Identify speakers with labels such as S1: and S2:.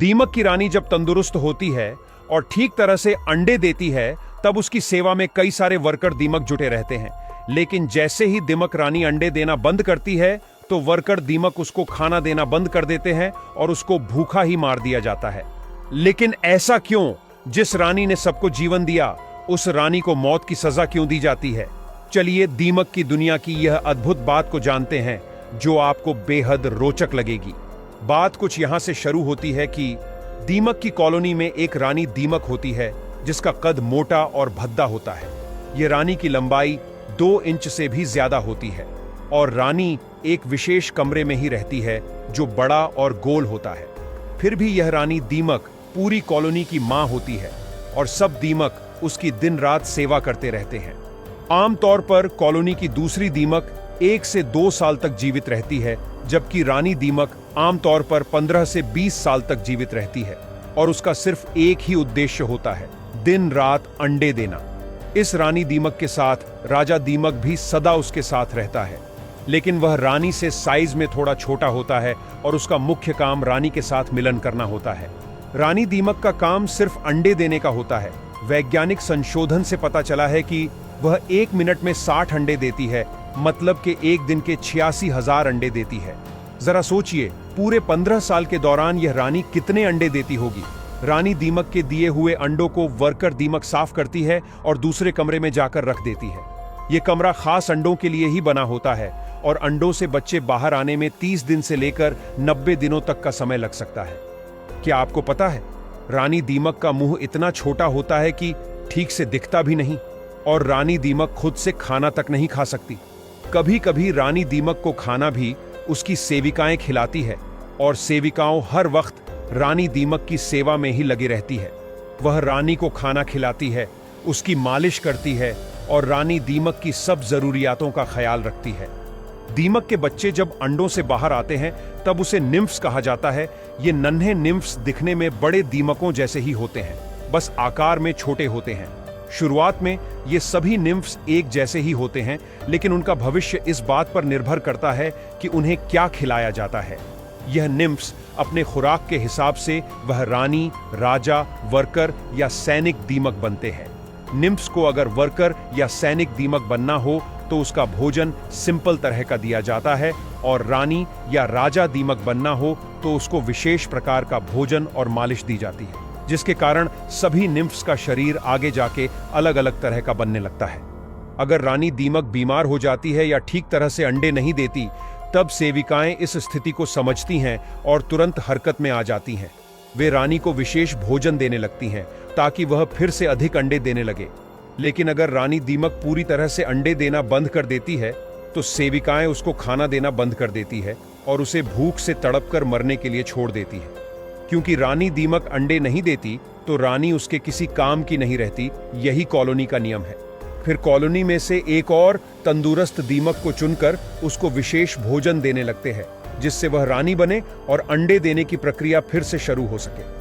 S1: दीमक की रानी जब तंदुरुस्त होती है और ठीक तरह से अंडे देती है, तब उसकी सेवा में कई सारे वर्कर दीमक जुटे रहते हैं। लेकिन जैसे ही दीमक रानी अंडे देना बंद करती है, तो वर्कर दीमक उसको खाना देना बंद कर देते हैं और उसको भूखा ही मार दिया जाता है। लेकिन ऐसा क्यों? जिस रानी ने सबको जीवन दिया, उस रानी को मौत की सजा क्यों दी जाती है? चलिए दीमक की दुनिया की यह अद्भुत बात को जानते हैं, जो आपको बेहद रोचक लगेगी। बात कुछ यहां से शुरू होती है कि दीमक की कॉलोनी में एक रानी दीमक होती है, जिसका कद मोटा और भद्दा होता है। यह रानी की लंबाई 2 इंच से भी ज्यादा होती है और रानी एक विशेष कमरे में ही रहती है, जो बड़ा और गोल होता है। फिर भी यह रानी दीमक पूरी कॉलोनी की मां होती है और सब दीमक उसकी दिन रात सेवा करते रहते हैं। आमतौर पर कॉलोनी की दूसरी दीमक 1 से 2 साल तक जीवित रहती है, जबकि रानी दीमक आमतौर पर 15 से 20 साल तक जीवित रहती है और उसका सिर्फ एक ही उद्देश्य होता है, दिन रात अंडे देना। इस रानी दीमक के साथ राजा दीमक भी सदा उसके साथ रहता है, लेकिन वह रानी से साइज में थोड़ा छोटा होता है और उसका मुख्य काम रानी के साथ मिलन करना होता है। रानी दीमक का काम सिर्फ अंडे देने का होता है। वैज्ञानिक संशोधन से पता चला है कि वह 1 मिनट में 60 अंडे देती है, मतलब कि एक दिन के 86,000 अंडे देती है। जरा सोचिए, पूरे 15 साल के दौरान यह रानी कितने अंडे देती होगी। रानी दीमक के दिए हुए अंडों को वर्कर दीमक साफ करती है और दूसरे कमरे में जाकर रख देती है। यह कमरा खास अंडों के लिए ही बना होता है और अंडों से बच्चे बाहर आने में 30 दिन से लेकर 90 दिनों तक का समय लग सकता है। क्या आपको पता है, रानी दीमक का मुंह इतना छोटा होता है कि ठीक से दिखता भी नहीं और रानी दीमक खुद से खाना तक नहीं खा सकती। कभी कभी रानी दीमक को खाना भी उसकी सेविकाएं खिलाती है और सेविकाओं हर वक्त रानी दीमक की सेवा में ही लगी रहती है। वह रानी को खाना खिलाती है, उसकी मालिश करती है और रानी दीमक की सब जरूरियातों का ख्याल रखती है। दीमक के बच्चे जब अंडों से बाहर आते हैं, तब उसे निम्फ्स कहा जाता है। ये नन्हे निम्फ्स दिखने में बड़े दीमकों जैसे ही होते हैं, बस आकार में छोटे होते हैं। शुरुआत में ये सभी निम्फ्स एक जैसे ही होते हैं, लेकिन उनका भविष्य इस बात पर निर्भर करता है कि उन्हें क्या खिलाया जाता है। यह निम्फ्स अपने खुराक के हिसाब से वह रानी, राजा, वर्कर या सैनिक दीमक बनते हैं। निम्फ्स को अगर वर्कर या सैनिक दीमक बनना हो तो उसका भोजन सिंपल तरह का दिया जाता है, और रानी या राजा दीमक बनना हो तो उसको विशेष प्रकार का भोजन और मालिश दी जाती है, जिसके कारण सभी निम्फ्स का शरीर आगे जाके अलग अलग तरह का बनने लगता है। अगर रानी दीमक बीमार हो जाती है या ठीक तरह से अंडे नहीं देती, तब सेविकाएं इस स्थिति को समझती हैं और तुरंत हरकत में आ जाती हैं। वे रानी को विशेष भोजन देने लगती हैं ताकि वह फिर से अधिक अंडे देने लगे। लेकिन अगर रानी दीमक पूरी तरह से अंडे देना बंद कर देती है, तो सेविकाएं उसको खाना देना बंद कर देती है और उसे भूख से तड़पकर मरने के लिए छोड़ देती है। क्योंकि रानी दीमक अंडे नहीं देती, तो रानी उसके किसी काम की नहीं रहती। यही कॉलोनी का नियम है। फिर कॉलोनी में से एक और तंदुरुस्त दीमक को चुनकर उसको विशेष भोजन देने लगते हैं, जिससे वह रानी बने और अंडे देने की प्रक्रिया फिर से शुरू हो सके।